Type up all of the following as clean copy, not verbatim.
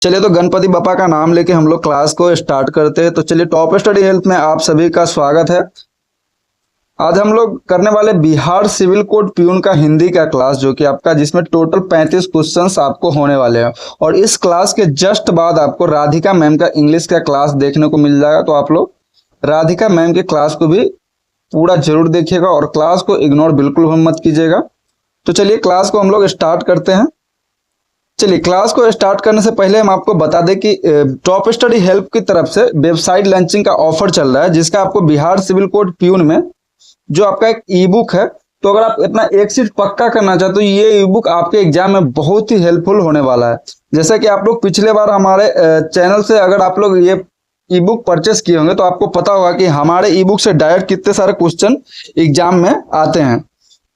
चलिए तो गणपति बप्पा का नाम लेके हम लोग क्लास को स्टार्ट करते हैं। तो चलिए टॉप स्टडी हेल्थ में आप सभी का स्वागत है। आज हम लोग करने वाले बिहार सिविल कोड प्यून का हिंदी का क्लास, जो कि आपका जिसमें टोटल 35 क्वेश्चंस आपको होने वाले हैं। और इस क्लास के जस्ट बाद आपको राधिका मैम का इंग्लिश का क्लास देखने को मिल जाएगा। तो आप लोग राधिका मैम के क्लास को भी पूरा जरूर देखिएगा और क्लास को इग्नोर बिल्कुल मत कीजिएगा। तो चलिए क्लास को हम लोग स्टार्ट करते हैं। चलिए क्लास को स्टार्ट करने से पहले हम आपको बता दें कि टॉप स्टडी हेल्प की तरफ से वेबसाइट लॉन्चिंग का ऑफर चल रहा है, जिसका आपको बिहार सिविल कोड प्यून में जो आपका एक ई बुक है, तो अगर आप अपना एक सीट पक्का करना चाहते हो, ये ई बुक आपके एग्जाम में बहुत ही हेल्पफुल होने वाला है। जैसा कि आप लोग पिछले बार हमारे चैनल से अगर आप लोग ये ई बुक परचेस किए होंगे तो आपको पता होगा कि हमारे ई बुक से डायरेक्ट कितने सारे क्वेश्चन एग्जाम में आते हैं।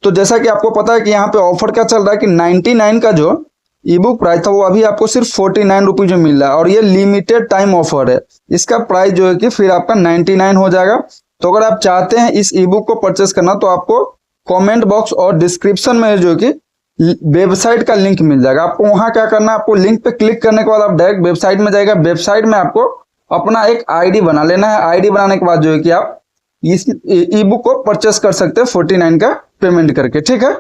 तो जैसा कि आपको पता है कि यहाँ पे ऑफर क्या चल रहा है कि 99 का जो ई बुक प्राइस था वो अभी आपको सिर्फ 49 रुपीज में मिल रहा है, और ये लिमिटेड टाइम ऑफर है। इसका प्राइस जो है कि फिर आपका 99 हो जाएगा। तो अगर आप चाहते हैं इस ई बुक को परचेस करना तो आपको कमेंट बॉक्स और डिस्क्रिप्शन में जो कि वेबसाइट का लिंक मिल जाएगा। आपको वहां क्या करना है, आपको लिंक पे क्लिक करने के बाद आप डायरेक्ट वेबसाइट में जाएगा। वेबसाइट में आपको अपना एक आईडी बना लेना है। आईडी बनाने के बाद जो है कि आप इस ई बुक को परचेस कर सकते हैं 49 का पेमेंट करके। ठीक है,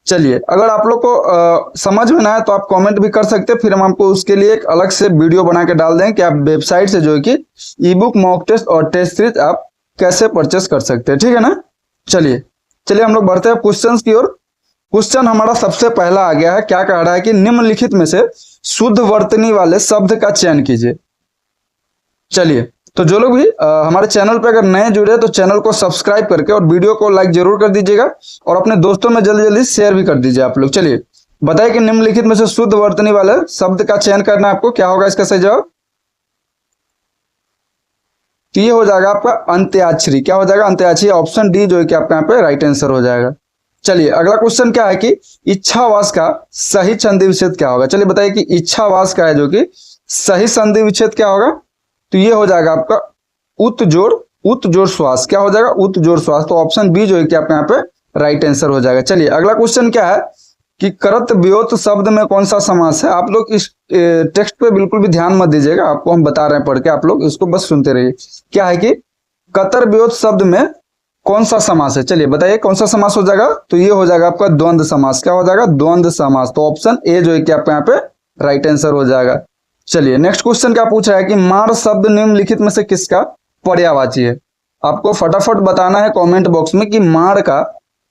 चलिए अगर आप लोग को समझ में ना आए तो आप कमेंट भी कर सकते हैं, फिर हम आपको उसके लिए एक अलग से वीडियो बना के डाल दें कि आप वेबसाइट से जो है कि ई बुक, मॉक टेस्ट और टेस्ट सीरीज आप कैसे परचेस कर सकते हैं। ठीक है ना, चलिए हम लोग बढ़ते हैं क्वेश्चंस की ओर। क्वेश्चन हमारा सबसे पहला आ गया है। क्या कह रहा है कि निम्नलिखित में से शुद्ध वर्तनी वाले शब्द का चयन कीजिए। चलिए तो जो लोग भी हमारे चैनल पे अगर नए जुड़े तो चैनल को सब्सक्राइब करके और वीडियो को लाइक जरूर कर दीजिएगा और अपने दोस्तों में जल्दी जल्दी शेयर भी कर दीजिए आप लोग। चलिए बताइए कि निम्नलिखित में से शुद्ध वर्तनी वाले शब्द का चयन करना है आपको। क्या होगा इसका सही जवाब? तो ये हो जाएगा आपका अंत्याक्षरी। क्या हो जाएगा? अंत्याक्षरी। ऑप्शन डी जो है कि आपका यहाँ पे राइट आंसर हो जाएगा। चलिए अगला क्वेश्चन क्या है कि इच्छावास का सही संधि विच्छेद क्या होगा। चलिए बताइए कि इच्छावास का है जो कि सही संधि विच्छेद क्या होगा। तो ये हो जाएगा आपका उत्जोड़ श्वास। क्या हो जाएगा? उत्जोड़ श्वास। तो ऑप्शन बी जो है कि आपका यहाँ पे राइट आंसर हो जाएगा। चलिए अगला क्वेश्चन क्या है कि करत व्योत शब्द में कौन सा समास है। आप लोग इस टेक्स्ट पे बिल्कुल भी ध्यान मत दीजिएगा, आपको हम बता रहे हैं पढ़ के, आप लोग इसको बस सुनते रहिए। क्या है कि कतर व्योत शब्द में कौन सा समास है। चलिए बताइए कौन सा समास हो जाएगा। तो ये हो जाएगा आपका द्वंद्व समास। क्या हो जाएगा? द्वंद्व समास। तो ऑप्शन ए जो है कि आपका यहाँ पे राइट आंसर हो जाएगा। चलिए नेक्स्ट क्वेश्चन क्या पूछ रहा है कि मार शब्द निम्नलिखित में से किसका पर्यायवाची है। आपको फटाफट बताना है कमेंट बॉक्स में कि मार का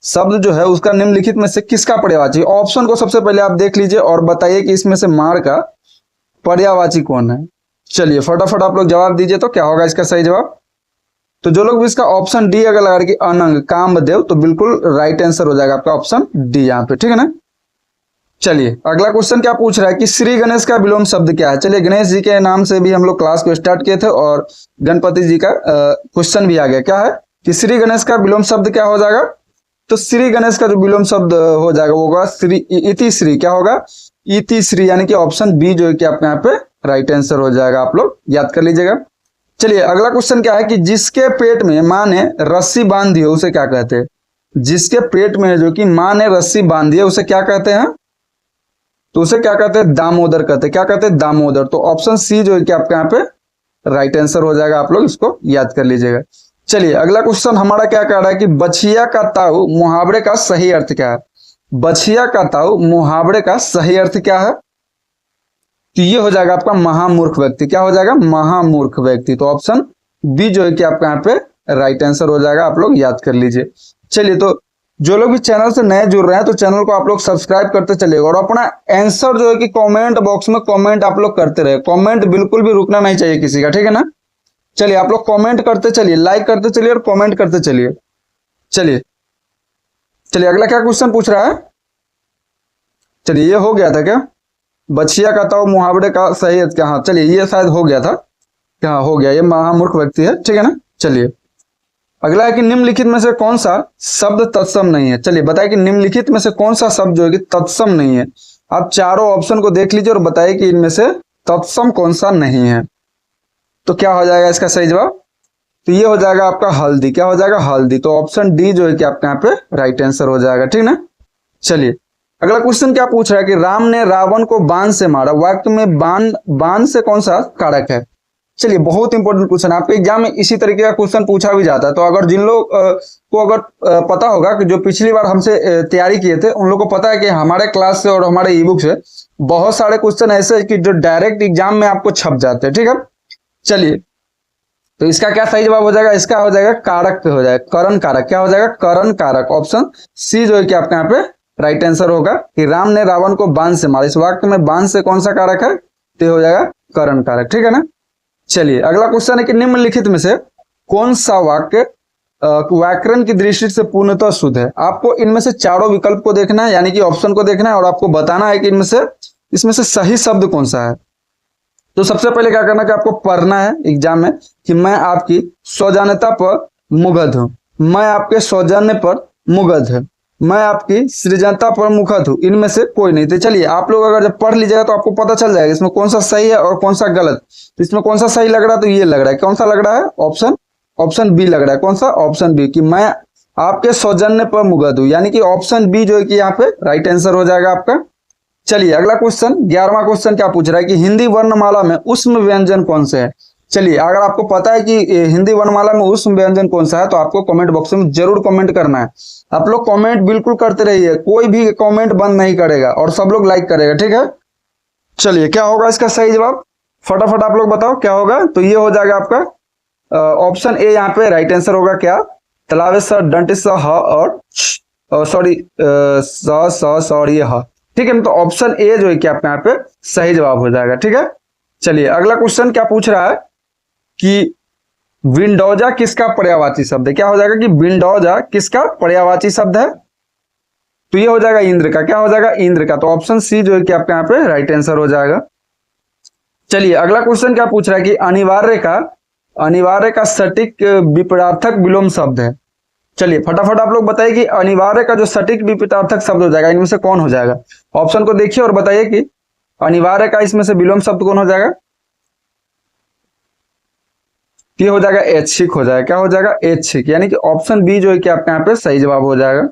शब्द जो है उसका निम्नलिखित में से किसका पर्यायवाची है। ऑप्शन को सबसे पहले आप देख लीजिए और बताइए कि इसमें से मार का पर्यायवाची कौन है। चलिए फटाफट आप लोग जवाब दीजिए। तो क्या होगा इसका सही जवाब? तो जो लोग भी इसका ऑप्शन डी अगर लगा कि अनंग कामदेव, तो बिल्कुल राइट आंसर हो जाएगा आपका ऑप्शन डी यहाँ पे। ठीक है ना। चलिए अगला क्वेश्चन क्या पूछ रहा है कि श्री गणेश का विलोम शब्द क्या है। चलिए गणेश जी के नाम से भी हम लोग क्लास को स्टार्ट किए थे और गणपति जी का क्वेश्चन भी आ गया। क्या है कि श्री गणेश का विलोम शब्द क्या हो जाएगा। तो श्री गणेश का जो विलोम शब्द हो जाएगा वो होगा श्री इति श्री। क्या होगा? इति श्री, यानी कि ऑप्शन बी जो है कि आपके यहाँ पे राइट आंसर हो जाएगा। आप लोग याद कर लीजिएगा। चलिए अगला क्वेश्चन क्या है कि जिसके पेट में माँ ने रस्सी बांध दी है उसे क्या कहते हैं। जिसके पेट में जो कि माँ ने रस्सी बांध दी है उसे क्या कहते हैं। तो उसे क्या कहते हैं? दामोदर कहते हैं। क्या कहते हैं? दामोदर। तो ऑप्शन सी जो है कि आपके यहाँ पे राइट आंसर हो जाएगा। आप लोग इसको याद कर लीजिएगा। चलिए अगला क्वेश्चन हमारा क्या कह रहा है कि बछिया का ताऊ मुहावरे का सही अर्थ क्या है। बछिया का ताऊ मुहावरे का सही अर्थ क्या है। तो ये हो जाएगा आपका महामूर्ख व्यक्ति। क्या हो जाएगा? महामूर्ख व्यक्ति। तो ऑप्शन बी जो है कि आपका यहाँ पे राइट आंसर हो जाएगा। आप लोग याद कर लीजिए। चलिए तो जो लोग भी चैनल से नए जुड़ रहे हैं तो चैनल को आप लोग सब्सक्राइब करते चलिएगा और अपना आंसर जो है कि कमेंट बॉक्स में कमेंट आप लोग करते रहे। कमेंट बिल्कुल भी रुकना नहीं चाहिए किसी का। ठीक है ना। चलिए आप लोग कमेंट करते चलिए, लाइक करते चलिए और कमेंट करते चलिए। चलिए अगला क्या क्वेश्चन पूछ रहा है। चलिए ये हो गया था क्या? बछिया का ताऊ मुहावरे का सही अर्थ क्या। हाँ चलिए ये शायद हो गया था। क्या हो गया? ये महामूर्ख व्यक्ति है। ठीक है ना। चलिए अगला है कि निम्नलिखित में से कौन सा शब्द तत्सम नहीं है। चलिए बताइए कि निम्नलिखित में से कौन सा शब्द जो है कि तत्सम नहीं है। आप चारों ऑप्शन को देख लीजिए और बताइए कि इनमें से तत्सम कौन सा नहीं है। तो क्या हो जाएगा इसका सही जवाब? तो ये हो जाएगा आपका हल्दी। क्या हो जाएगा? हल्दी। तो ऑप्शन डी जो है कि आपके यहाँ पे राइट आंसर हो जाएगा। ठीक ना। चलिए अगला क्वेश्चन क्या पूछ रहा है कि राम ने रावण को बाण से मारा, वाक्य में बाण बाण से कौन सा कारक है। चलिए बहुत इंपॉर्टेंट क्वेश्चन, आपके एग्जाम में इसी तरीके का क्वेश्चन पूछा भी जाता है। तो अगर जिन लोग को अगर पता होगा कि जो पिछली बार हमसे तैयारी किए थे, उन लोग को पता है कि हमारे क्लास से और हमारे ई बुक से बहुत सारे क्वेश्चन ऐसे हैं कि जो डायरेक्ट एग्जाम में आपको छप जाते हैं। ठीक है, चलिए तो इसका क्या सही जवाब हो जाएगा, इसका हो जाएगा कारक पे हो जाएगा, करण कारक। क्या हो जाएगा, करण कारक। ऑप्शन सी जो है कि आपके यहाँ पे राइट आंसर होगा कि राम ने रावण को बाण से मारा। इस वाक्य में बाण से कौन सा कारक है, तो हो जाएगा करण कारक। ठीक है ना। चलिए अगला क्वेश्चन है कि निम्नलिखित में से कौन सा वाक्य व्याकरण की दृष्टि से पूर्णतः शुद्ध है। आपको इनमें से चारों विकल्प को देखना है, यानी कि ऑप्शन को देखना है और आपको बताना है कि इसमें से सही शब्द कौन सा है। तो सबसे पहले क्या करना है कि आपको पढ़ना है एग्जाम में कि मैं आपकी सौजन्यता पर मुग्ध हूं, मैं आपके सौजन्य पर मुग्ध है, मैं आपकी सृजनता पर मुग्ध हूं, इनमें से कोई नहीं। तो चलिए आप लोग अगर जब पढ़ लीजिएगा तो आपको पता चल जाएगा इसमें कौन सा सही है और कौन सा गलत। तो इसमें कौन सा सही लग रहा है, तो ये लग रहा है, कौन सा लग रहा है, ऑप्शन बी लग रहा है। कौन सा, ऑप्शन बी, कि मैं आपके सौजन्य पर मुग्ध हूं, यानी कि ऑप्शन बी जो है कि यहाँ पे राइट आंसर हो जाएगा आपका। चलिए अगला क्वेश्चन 11वां क्वेश्चन क्या पूछ रहा है कि हिंदी वर्णमाला में ऊष्म व्यंजन कौन से है। चलिए अगर आपको पता है कि हिंदी वर्णमाला में ऊष्म व्यंजन कौन सा है तो आपको कमेंट बॉक्स में जरूर कमेंट करना है। आप लोग कमेंट बिल्कुल करते रहिए, कोई भी कमेंट बंद नहीं करेगा और सब लोग लाइक करेगा। ठीक है, चलिए क्या होगा इसका सही जवाब, फटाफट आप लोग बताओ क्या होगा। तो ये हो जाएगा आपका ऑप्शन ए यहाँ पे राइट आंसर होगा। क्या, तलावे डंट और सॉरी ह। ठीक है, तो ऑप्शन ए जो है कि आपके यहाँ पे सही जवाब हो जाएगा। ठीक है, चलिए अगला क्वेश्चन क्या पूछ रहा है कि विंडोजा किसका पर्यायवाची शब्द है। क्या हो जाएगा कि विंडोजा किसका पर्यायवाची शब्द है, तो ये हो जाएगा इंद्र का। क्या हो जाएगा, इंद्र का। तो ऑप्शन सी जो है कि आपके यहाँ पे राइट आंसर हो जाएगा। चलिए अगला क्वेश्चन क्या पूछ रहा है कि अनिवार्य का सटीक विपरीतार्थक विलोम शब्द है। चलिए फटाफट आप लोग बताइए कि अनिवार्य का जो सटीक विपरीतार्थक शब्द हो जाएगा इनमें से कौन हो जाएगा। ऑप्शन को देखिए और बताइए कि अनिवार्य का इसमें से विलोम शब्द कौन हो जाएगा। ये हो जाएगा ऐच्छिक हो जाएगा। क्या हो जाएगा, ऐच्छिक, यानी कि ऑप्शन बी जो है कि आपके यहाँ पे सही जवाब हो जाएगा।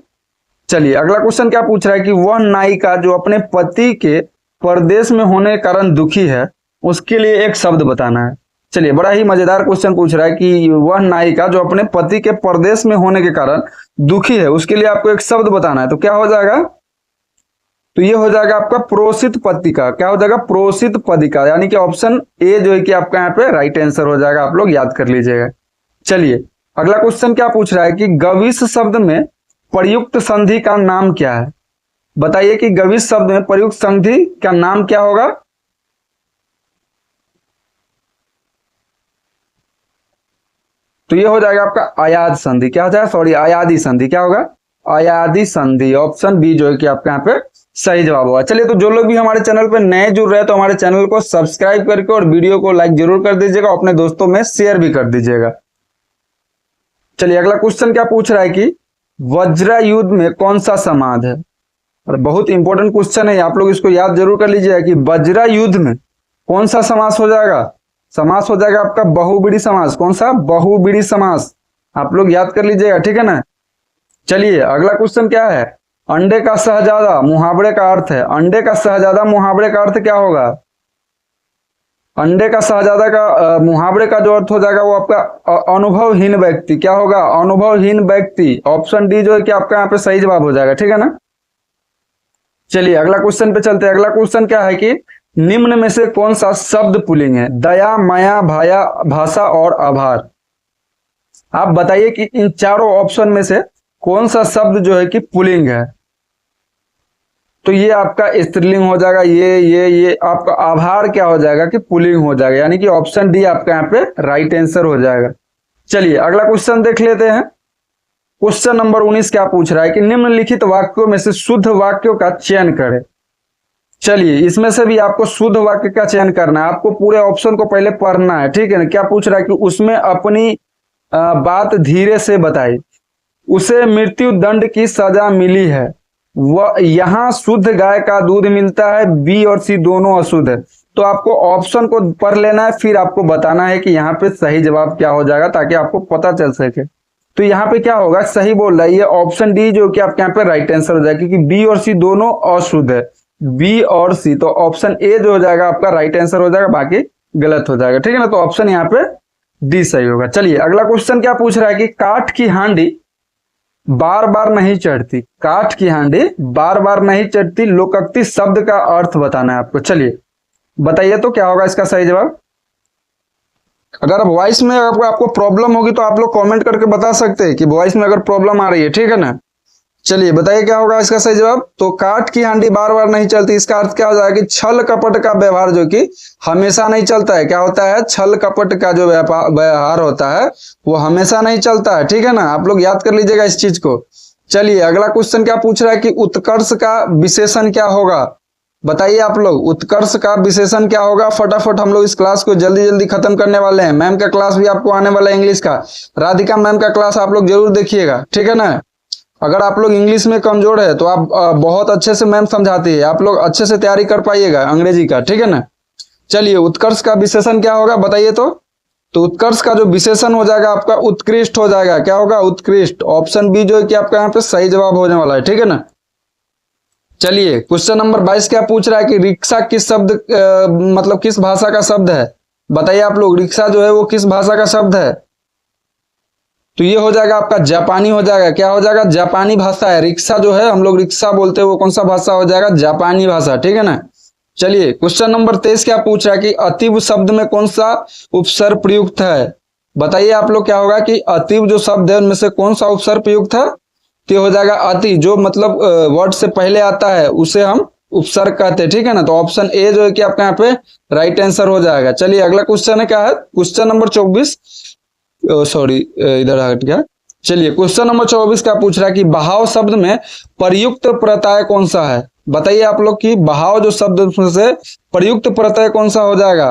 चलिए अगला क्वेश्चन क्या पूछ रहा है कि वह नायिका जो अपने पति के परदेश में होने के कारण दुखी है उसके लिए एक शब्द बताना है। चलिए बड़ा ही मजेदार क्वेश्चन पूछ रहा है कि वह नायिका जो अपने पति के परदेश में होने के कारण दुखी है उसके लिए आपको एक शब्द बताना है। तो क्या हो जाएगा, तो ये हो जाएगा आपका प्रोसित पदिका। क्या हो जाएगा, प्रोसित पदिका, यानी कि ऑप्शन ए जो है कि आपका यहाँ पे राइट आंसर हो जाएगा। आप लोग याद कर लीजिएगा। चलिए अगला क्वेश्चन क्या पूछ रहा है कि गविश शब्द में प्रयुक्त संधि का नाम क्या है। बताइए कि गविश शब्द में प्रयुक्त संधि का नाम क्या होगा। तो ये हो जाएगा आपका अयाद संधि। क्या हो जाएगा, सॉरी अयादी संधि। क्या होगा, अयादी संधि। ऑप्शन बी जो है कि आपके यहाँ पे सही जवाब होगा। चलिए तो जो लोग भी हमारे चैनल पे नए जुड़ रहे हैं तो हमारे चैनल को सब्सक्राइब करके और वीडियो को लाइक जरूर कर दीजिएगा, अपने दोस्तों में शेयर भी कर दीजिएगा। चलिए अगला क्वेश्चन क्या पूछ रहा है कि वज्रयुद्ध में कौन सा समास है। और बहुत इंपॉर्टेंट क्वेश्चन है, आप लोग इसको याद जरूर कर लीजिएगा कि वज्रयुद्ध में कौन सा समास हो जाएगा। समास हो जाएगा आपका बहुब्रीहि समास। कौन सा, बहुब्रीहि समास। आप लोग याद कर लीजिएगा, ठीक है ना। चलिए अगला क्वेश्चन क्या है, अंडे का शहजादा मुहावरे का अर्थ है। अंडे का शहजादा मुहावरे का अर्थ क्या होगा। अंडे का शहजादा का मुहावरे का जो अर्थ हो जाएगा वो आपका अनुभवहीन व्यक्ति। क्या होगा, अनुभवहीन व्यक्ति। ऑप्शन डी जो है कि आपका यहाँ पे सही जवाब हो जाएगा, ठीक है ना। चलिए अगला क्वेश्चन पे चलते हैं। अगला क्वेश्चन क्या है कि निम्न में से कौन सा शब्द पुल्लिंग है। दया, माया, भाया, भाषा और आभार। आप बताइए कि इन चारों ऑप्शन में से कौन सा शब्द जो है कि पुल्लिंग है। तो ये आपका स्त्रीलिंग हो जाएगा, ये आपका आभार क्या हो जाएगा कि पुल्लिंग हो जाएगा, यानी कि ऑप्शन डी आपका यहाँ पे राइट आंसर हो जाएगा। चलिए अगला क्वेश्चन देख लेते हैं। क्वेश्चन नंबर 19 क्या पूछ रहा है कि निम्नलिखित वाक्यों में से शुद्ध वाक्यों का चयन करें। चलिए इसमें से भी आपको शुद्ध वाक्य का चयन करना है। आपको पूरे ऑप्शन को पहले पढ़ना है, ठीक है ना। क्या पूछ रहा है कि उसमें अपनी बात धीरे से बताई, उसे मृत्यु दंड की सजा मिली है, वह यहाँ शुद्ध गाय का दूध मिलता है, बी और सी दोनों अशुद्ध है। तो आपको ऑप्शन को पढ़ लेना है, फिर आपको बताना है कि यहाँ पे सही जवाब क्या हो जाएगा ताकि आपको पता चल सके। तो यहाँ पे क्या होगा, सही बोल रहा है ये ऑप्शन डी जो कि आपके यहाँ पे राइट आंसर हो जाएगा, क्योंकि बी और सी दोनों अशुद्ध है, बी और सी। तो ऑप्शन ए जो हो जाएगा आपका राइट आंसर हो जाएगा, बाकी गलत हो जाएगा, ठीक है ना। तो ऑप्शन यहाँ पे डी सही होगा। चलिए अगला क्वेश्चन क्या पूछ रहा है कि काठ की हांडी बार बार नहीं चढ़ती, काठ की हांडी बार बार नहीं चढ़ती, लोकोक्ति शब्द का अर्थ बताना है आपको। चलिए बताइए तो क्या होगा इसका सही जवाब। अगर आप वॉइस में आपको प्रॉब्लम होगी तो आप लोग कमेंट करके बता सकते हैं कि वॉइस में अगर प्रॉब्लम आ रही है, ठीक है ना। चलिए बताइए क्या होगा इसका सही जवाब। तो काठ की हांडी बार बार नहीं चलती, इसका अर्थ क्या हो जाएगा कि छल कपट का व्यवहार जो कि हमेशा नहीं चलता है। क्या होता है, छल कपट का जो व्यवहार होता है वो हमेशा नहीं चलता है, ठीक है ना। आप लोग याद कर लीजिएगा इस चीज को। चलिए अगला क्वेश्चन क्या पूछ रहा है कि उत्कर्ष का विशेषण क्या होगा। बताइए आप लोग, उत्कर्ष का विशेषण क्या होगा। फटाफट हम लोग इस क्लास को जल्दी जल्दी खत्म करने वाले हैं। मैम का क्लास भी आपको आने वाला है इंग्लिश का, राधिका मैम का क्लास आप लोग जरूर देखिएगा, ठीक है ना। अगर आप लोग इंग्लिश में कमजोर है तो आप बहुत अच्छे से मैम समझाती है, आप लोग अच्छे से तैयारी कर पाइएगा अंग्रेजी का, ठीक है ना। चलिए उत्कर्ष का विशेषण क्या होगा बताइए तो उत्कर्ष का जो विशेषण हो जाएगा आपका उत्कृष्ट हो जाएगा। क्या होगा, उत्कृष्ट। ऑप्शन बी जो है कि आपका यहाँ पे सही जवाब होने वाला है, ठीक है ना। चलिए क्वेश्चन नंबर 22 क्या पूछ रहा है कि रिक्शा किस शब्द मतलब किस भाषा का शब्द है। बताइए आप लोग, रिक्शा जो है वो किस भाषा का शब्द है। तो ये हो जाएगा आपका जापानी हो जाएगा। क्या हो जाएगा, जापानी भाषा है। रिक्शा जो है हम लोग रिक्शा बोलते हैं वो कौन सा भाषा हो जाएगा, जापानी भाषा, ठीक है ना। चलिए क्वेश्चन नंबर 23 क्या पूछ रहा है कि अतीव शब्द में कौन सा उपसर्ग प्रयुक्त है। बताइए आप लोग क्या होगा कि अतीव जो शब्द है उनमें से कौन सा उपसर्ग प्रयुक्त है। तो हो जाएगा अति, जो मतलब वर्ड से पहले आता है उसे हम उपसर्ग कहते हैं, ठीक है ना। तो ऑप्शन ए जो है कि आपके यहाँ पे राइट आंसर हो जाएगा। चलिए अगला क्वेश्चन है क्या है, क्वेश्चन नंबर 24, सॉरी इधर हट गया। चलिए क्वेश्चन नंबर 24 क्या पूछ रहा है कि बहाव शब्द में प्रयुक्त प्रत्यय कौन सा है। बताइए आप लोग कि बहाव जो शब्द से प्रयुक्त प्रत्यय कौन सा हो जाएगा।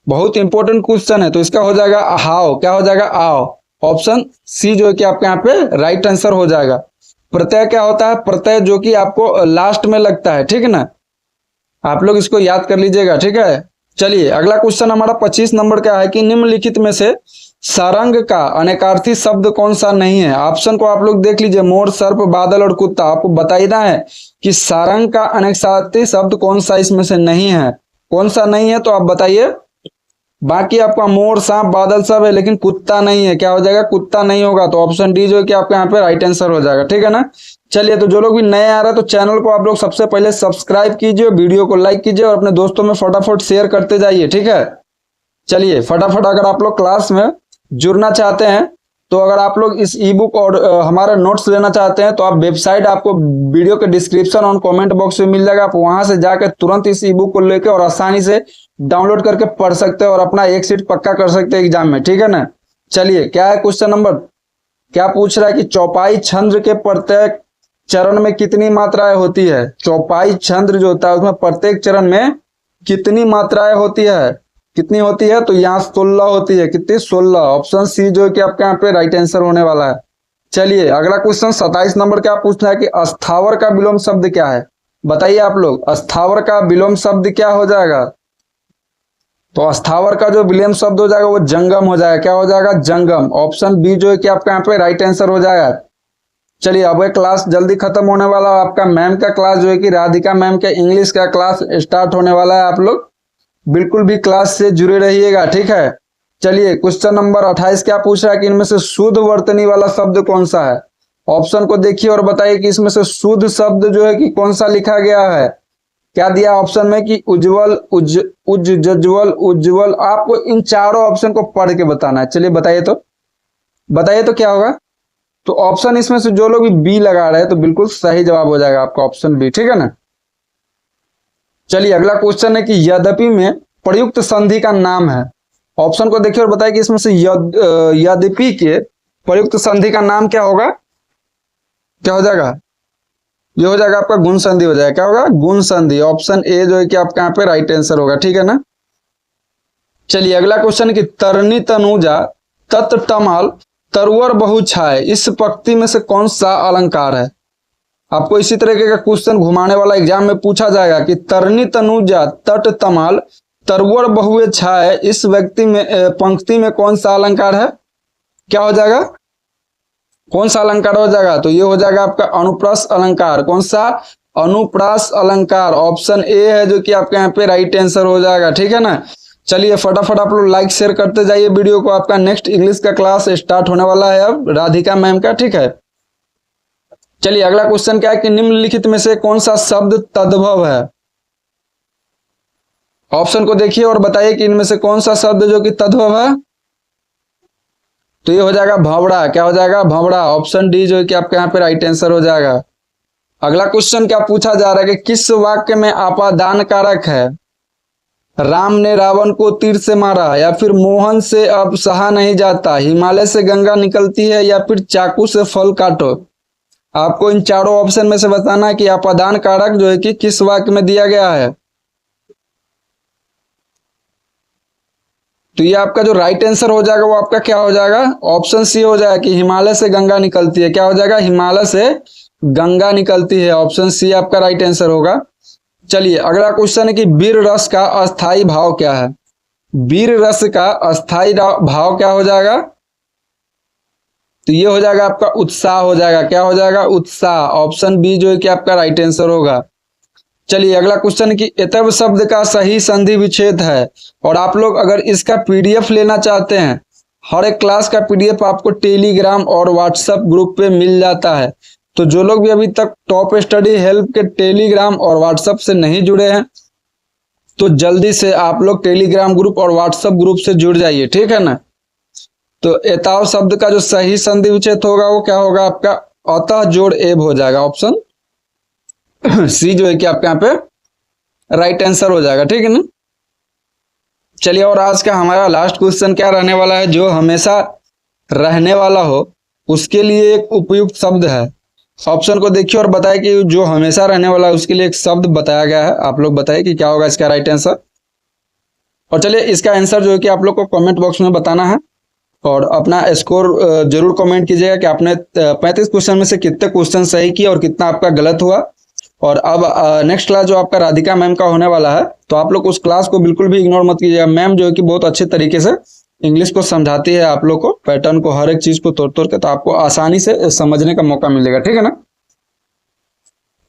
बहुत इंपॉर्टेंट क्वेश्चन है। तो इसका हो जाएगा हाव। क्या हो जाएगा, आओ। ऑप्शन सी जो है कि आपके यहाँ पे राइट आंसर हो जाएगा। प्रत्यय क्या होता है, प्रत्यय जो कि आपको लास्ट में लगता है, ठीक है ना। आप लोग इसको याद कर लीजिएगा, ठीक है। चलिए अगला क्वेश्चन हमारा 25 नंबर का है कि निम्नलिखित में से सारंग का अनेकार्थी शब्द कौन सा नहीं है। ऑप्शन को आप लोग देख लीजिए, मोर, सर्प, बादल और कुत्ता। आपको बताना है कि सारंग का अनेकार्थी शब्द कौन सा इसमें से नहीं है। कौन सा नहीं है तो आप बताइए। बाकी आपका मोर, सांप, बादल सब है, लेकिन कुत्ता नहीं है। क्या हो जाएगा, कुत्ता नहीं होगा। तो ऑप्शन डी जो है कि आपके यहाँ पे राइट आंसर हो जाएगा, ठीक है ना। चलिए तो जो लोग भी नए आ रहे हैं तो चैनल को आप लोग सबसे पहले सब्सक्राइब कीजिए, वीडियो को लाइक कीजिए और अपने दोस्तों में फटाफट शेयर करते जाइए, ठीक है। चलिए फटाफट अगर आप लोग क्लास में जुड़ना चाहते हैं तो अगर आप लोग इस ई बुक और हमारे नोट्स लेना चाहते हैं तो आप वेबसाइट आपको वीडियो के डिस्क्रिप्शन और कमेंट बॉक्स में मिल जाएगा। आप वहां से जाकर तुरंत इस ई बुक को लेकर और आसानी से डाउनलोड करके पढ़ सकते हैं और अपना एक सीट पक्का कर सकते हैं एग्जाम में, ठीक है ना। चलिए क्या है क्वेश्चन नंबर, क्या पूछ रहा है कि चौपाई छंद के प्रत्येक चरण में कितनी मात्राएं होती है। चौपाई छंद जो होता है उसमें प्रत्येक चरण में कितनी मात्राएं होती है, कितनी होती है। तो यहाँ 16 होती है। कितनी, 16। ऑप्शन सी जो है कि आपके यहाँ पे राइट आंसर होने वाला है। चलिए अगला क्वेश्चन 27 नंबर क्या पूछना है कि अस्थावर का विलोम शब्द क्या है। बताइए आप लोग, अस्थावर का विलोम शब्द क्या हो जाएगा। तो अस्थावर का जो विलोम शब्द हो जाएगा वो जंगम हो जाएगा। क्या हो जाएगा, जंगम। ऑप्शन बी जो है कि आपका यहाँ पे राइट आंसर हो जाएगा। चलिए अब ये क्लास जल्दी खत्म होने वाला है। आपका मैम का क्लास जो है कि राधिका मैम का इंग्लिश का क्लास स्टार्ट होने वाला है। आप लोग बिल्कुल भी क्लास से जुड़े रहिएगा, ठीक है। चलिए क्वेश्चन नंबर 28 क्या पूछ रहा है कि इनमें से शुद्ध वर्तनी वाला शब्द कौन सा है। ऑप्शन को देखिए और बताइए कि इसमें से शुद्ध शब्द जो है कि कौन सा लिखा गया है। क्या दिया ऑप्शन में कि उज्जवल, जज्वल, उज्जवल। आपको इन चारों ऑप्शन को पढ़ के बताना है। चलिए बताइए तो क्या होगा। तो ऑप्शन इसमें से जो लोग भी बी लगा रहे हैं तो बिल्कुल सही जवाब हो जाएगा आपका ऑप्शन बी, ठीक है ना। चलिए अगला क्वेश्चन है कि यद्यपि में प्रयुक्त संधि का नाम है। ऑप्शन को देखिए और बताइए कि इसमें से यद्यपि के प्रयुक्त संधि का नाम क्या होगा। क्या हो जाएगा, ये हो जाएगा आपका गुण संधि हो जाएगा। क्या होगा, गुण संधि। ऑप्शन ए जो है कि आपका यहाँ पे राइट आंसर होगा, ठीक है ना। चलिए अगला क्वेश्चन है कि तरनी तनुजा तत्तमाल तरुवर बहु छाए, इस पंक्ति में से कौन सा अलंकार है। आपको इसी तरीके का क्वेश्चन घुमाने वाला एग्जाम में पूछा जाएगा कि तरनी तनुजा तट तमाल तरुवर बहुए छाए, इस व्यक्ति में पंक्ति में कौन सा अलंकार है। क्या हो जाएगा, कौन सा अलंकार हो जाएगा? तो ये हो जाएगा आपका अनुप्रास अलंकार। कौन सा? अनुप्रास अलंकार। ऑप्शन ए है जो कि आपके यहाँ पे राइट आंसर हो जाएगा। ठीक है ना। चलिए फटाफट आप लोग लाइक शेयर करते जाइए वीडियो को। आपका नेक्स्ट इंग्लिश का क्लास स्टार्ट होने वाला है अब राधिका मैम का। ठीक है, चलिए अगला क्वेश्चन क्या है कि निम्नलिखित में से कौन सा शब्द तद्भव है? ऑप्शन को देखिए और बताइए कि इनमें से कौन सा शब्द जो कि तद्भव है। तो ये हो जाएगा भंवड़ा। क्या हो जाएगा? भंवड़ा। ऑप्शन डी जो है कि आपके यहाँ पे राइट आंसर हो जाएगा। अगला क्वेश्चन क्या पूछा जा रहा है कि किस वाक्य में आपादान कारक है? राम ने रावण को तीर से मारा, या फिर मोहन से अब सहा नहीं जाता, हिमालय से गंगा निकलती है, या फिर चाकू से फल काटो। आपको इन चारों ऑप्शन में से बताना है कि आपादान कारक जो है कि किस वाक्य में दिया गया है। तो ये आपका जो राइट आंसर हो जाएगा वो आपका क्या हो जाएगा? ऑप्शन सी हो जाएगा कि हिमालय से गंगा निकलती है। क्या हो जाएगा? हिमालय से गंगा निकलती है। ऑप्शन सी आपका राइट आंसर होगा। चलिए अगला क्वेश्चन है कि वीर रस का अस्थाई भाव क्या है? वीर रस का अस्थाई भाव क्या हो जाएगा? तो ये हो जाएगा आपका उत्साह हो जाएगा। क्या हो जाएगा? उत्साह। ऑप्शन बी जो है कि आपका राइट आंसर होगा। चलिए अगला क्वेश्चन कि एतव शब्द का सही संधि विच्छेद है। और आप लोग अगर इसका पीडीएफ लेना चाहते हैं, हर एक क्लास का पीडीएफ आपको टेलीग्राम और व्हाट्सएप ग्रुप पे मिल जाता है। तो जो लोग भी अभी तक टॉप स्टडी हेल्प के टेलीग्राम और व्हाट्सएप से नहीं जुड़े हैं, तो जल्दी से आप लोग टेलीग्राम ग्रुप और व्हाट्सएप ग्रुप से जुड़ जाइए। ठीक है ना। तो एताव शब्द का जो सही संधि विच्छेद होगा वो क्या होगा? आपका अतः जोड़ एब हो जाएगा। ऑप्शन सी जो है कि आपके यहाँ पे राइट आंसर हो जाएगा। ठीक है ना। चलिए और आज का हमारा लास्ट क्वेश्चन क्या रहने वाला है? जो हमेशा रहने वाला हो उसके लिए एक उपयुक्त शब्द है। ऑप्शन को देखिए और बताइए कि जो हमेशा रहने वाला है उसके लिए एक शब्द बताया गया है। आप लोग बताइए कि क्या होगा इसका राइट आंसर। और चलिए इसका आंसर जो है कि आप लोग को कमेंट बॉक्स में बताना है और अपना स्कोर जरूर कमेंट कीजिएगा कि आपने 35 क्वेश्चन में से कितने क्वेश्चन सही किए और कितना आपका गलत हुआ। और अब नेक्स्ट क्लास जो आपका राधिका मैम का होने वाला है, तो आप लोग उस क्लास को बिल्कुल भी इग्नोर मत कीजिएगा। मैम जो है कि बहुत अच्छे तरीके से इंग्लिश को समझाती है आप लोग को, पैटर्न को, हर एक चीज को तोड़ तोड़ के, तो आपको आसानी से समझने का मौका मिलेगा। ठीक है ना।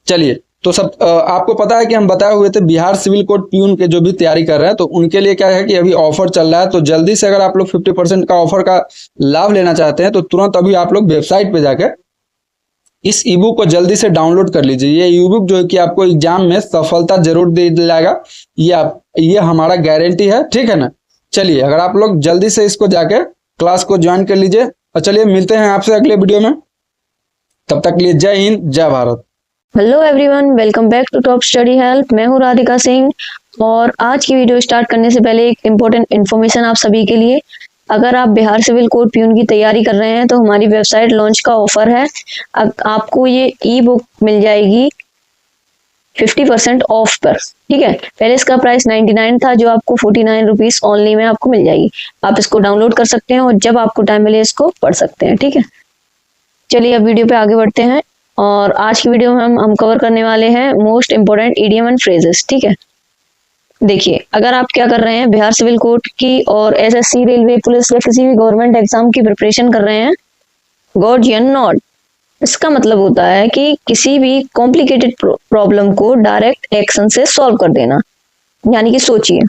चलिए तो सब आपको पता है कि हम बताए हुए थे बिहार सिविल कोड प्यून के जो भी तैयारी कर रहे हैं, तो उनके लिए क्या है कि अभी ऑफर चल रहा है। तो जल्दी से अगर आप लोग 50% का ऑफर का लाभ लेना चाहते हैं तो तुरंत अभी आप लोग वेबसाइट पे जाकर इस ई बुक को जल्दी से डाउनलोड कर लीजिए। ये ई बुक जो है कि आपको एग्जाम में सफलता जरूर दे दिलाएगा, ये हमारा गारंटी है। ठीक है ना। चलिए अगर आप लोग जल्दी से इसको जाके क्लास को ज्वाइन कर लीजिए। और चलिए मिलते हैं आपसे अगले वीडियो में, तब तक के लिए जय हिंद, जय Bharat. Hello everyone, welcome back to top study help. मैं हूँ राधिका सिंह और आज की वीडियो स्टार्ट करने से पहले एक इम्पोर्टेंट इन्फॉर्मेशन आप सभी के लिए। अगर आप बिहार सिविल कोड प्यून की तैयारी कर रहे हैं तो हमारी वेबसाइट लॉन्च का ऑफर है। आपको ये ई बुक मिल जाएगी 50% ऑफ पर। ठीक है, पहले इसका प्राइस 99 था, जो आपको 49 रुपीज ऑनली में आपको मिल जाएगी। आप इसको डाउनलोड कर सकते हैं और जब आपको टाइम मिले इसको पढ़ सकते हैं। ठीक है, चलिए अब वीडियो पे आगे बढ़ते हैं। और आज की वीडियो में हम कवर करने वाले हैं most important idiom and phrases. ठीक है, देखिए अगर आप क्या कर रहे हैं, बिहार सिविल कोड की और एसएससी, रेलवे, पुलिस या किसी भी गवर्नमेंट एग्जाम की प्रिपरेशन कर रहे हैं, गॉर्जियन नॉट, इसका मतलब होता है कि किसी भी कॉम्प्लिकेटेड प्रॉब्लम को डायरेक्ट एक्शन से सॉल्व कर देना। यानी कि सोचिए,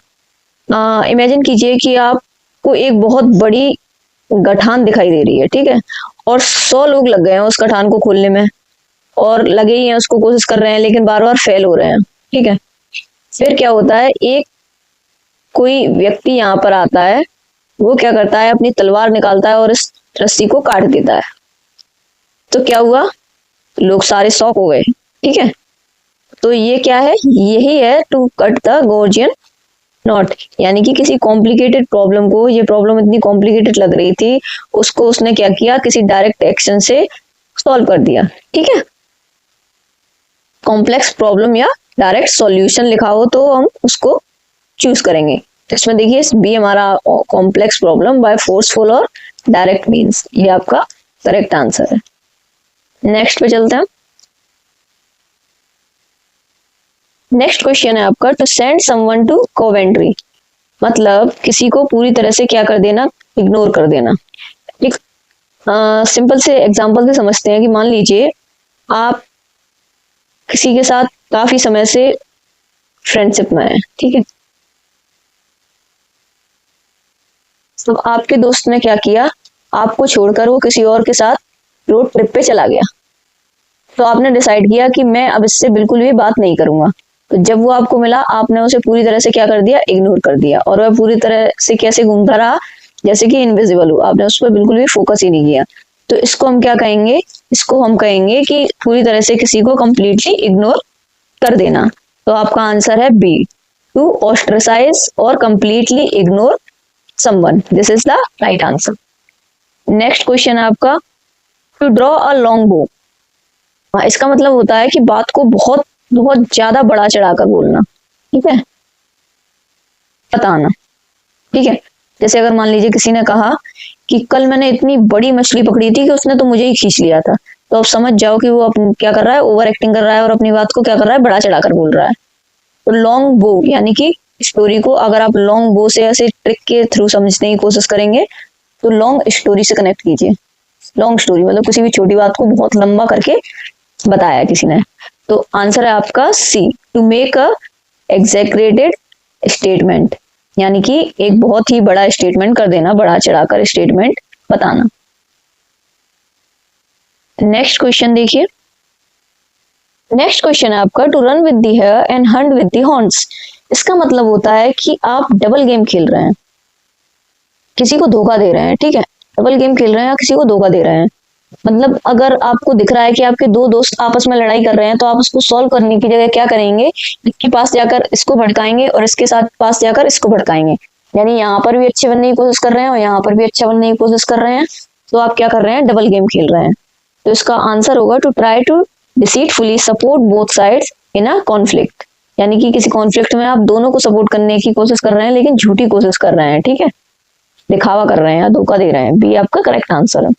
इमेजिन कीजिए कि आपको एक बहुत बड़ी गठान दिखाई दे रही है। ठीक है, और 100 लोग लग गए हैं उस गठान को खोलने में और लगे ही हैं, उसको कोशिश कर रहे हैं, लेकिन बार बार फेल हो रहे हैं। ठीक है, फिर क्या होता है, एक कोई व्यक्ति यहाँ पर आता है, वो क्या करता है, अपनी तलवार निकालता है और इस रस्सी को काट देता है। तो क्या हुआ, लोग सारे शॉक हो गए। ठीक है, तो ये क्या है, यही है टू कट द गॉर्जियन नॉट। यानी कि किसी कॉम्प्लिकेटेड प्रॉब्लम को, ये प्रॉब्लम इतनी कॉम्प्लिकेटेड लग रही थी, उसको उसने क्या किया, किसी डायरेक्ट एक्शन से सॉल्व कर दिया। ठीक है, कॉम्प्लेक्स प्रॉब्लम या डायरेक्ट सॉल्यूशन लिखा हो तो हम उसको चूज करेंगे। तो इसमें देखिए बी हमारा कॉम्प्लेक्स प्रॉब्लम बाय फोर्सफुल और डायरेक्ट मींस, ये आपका करेक्ट आंसर है। नेक्स्ट पे चलते हैं। नेक्स्ट क्वेश्चन है आपका, to send someone to Coventry, मतलब किसी को पूरी तरह से क्या कर देना, इग्नोर कर देना। सिंपल से एग्जांपल से समझते हैं कि मान लीजिए आप किसी के साथ काफी समय से फ्रेंडशिप में है, ठीक है। तो आपके दोस्त ने क्या किया, आपको छोड़कर वो किसी और के साथ रोड ट्रिप पे चला गया। तो आपने डिसाइड किया कि मैं अब इससे बिल्कुल भी बात नहीं करूंगा। तो जब वो आपको मिला, आपने उसे पूरी तरह से क्या कर दिया, इग्नोर कर दिया, और वह पूरी तरह से कैसे घूमता रहा, जैसे कि इनविजिबल हो। आपने उस पर बिल्कुल भी फोकस ही नहीं किया। तो इसको हम क्या कहेंगे, इसको हम कहेंगे कि पूरी तरह से किसी को कंप्लीटली इग्नोर कर देना। तो आपका आंसर है बी, टू ऑस्ट्रेसाइज और completely ignore someone. This is the right answer. Next question है आपका, टू ड्रॉ अ लॉन्ग बो। इसका मतलब होता है कि बात को बहुत बहुत ज्यादा बढ़ा चढ़ाकर बोलना, ठीक है, बताना, ठीक है। जैसे अगर मान लीजिए किसी ने कहा कि कल मैंने इतनी बड़ी मछली पकड़ी थी कि उसने तो मुझे ही खींच लिया था, तो आप समझ जाओ कि वो क्या कर रहा है, ओवर एक्टिंग कर रहा है और अपनी बात को क्या कर रहा है, बढ़ा चढ़ाकर बोल रहा है। तो लॉन्ग बो यानी कि स्टोरी को अगर आप लॉन्ग बो से ऐसे ट्रिक के थ्रू समझने की कोशिश करेंगे तो लॉन्ग स्टोरी से कनेक्ट कीजिए। लॉन्ग स्टोरी मतलब किसी भी छोटी बात को बहुत लंबा करके बताया किसी ने। तो आंसर है आपका C, to make a exaggerated statement, यानी कि एक बहुत ही बड़ा स्टेटमेंट कर देना, बढ़ा चढ़ाकर स्टेटमेंट बताना। नेक्स्ट क्वेश्चन देखिए। नेक्स्ट क्वेश्चन है आपका, to run with the hare and hunt with the horns. इसका मतलब होता है कि आप डबल गेम खेल रहे हैं, किसी को धोखा दे रहे हैं, ठीक है। डबल गेम खेल रहे हैं या किसी को धोखा दे रहे हैं। मतलब अगर आपको दिख रहा है कि आपके दो दोस्त आपस में लड़ाई कर रहे हैं, तो आप उसको सॉल्व करने की जगह क्या करेंगे, इसके पास जाकर इसको भड़काएंगे और इसके साथ पास जाकर इसको भड़काएंगे। यानी यहाँ पर भी अच्छे बनने की कोशिश कर रहे हैं और यहाँ पर भी अच्छा बनने की कोशिश कर रहे हैं। तो आप क्या कर रहे हैं, डबल गेम खेल रहे हैं। तो इसका आंसर होगा to try to deceitfully support both sides in a conflict. यानी कि किसी कॉन्फ्लिक्ट में आप दोनों को सपोर्ट करने की कोशिश कर रहे हैं, लेकिन झूठी कोशिश कर रहे हैं, ठीक है, दिखावा कर रहे हैं या धोखा दे रहे हैं। बी आपका करेक्ट आंसर है।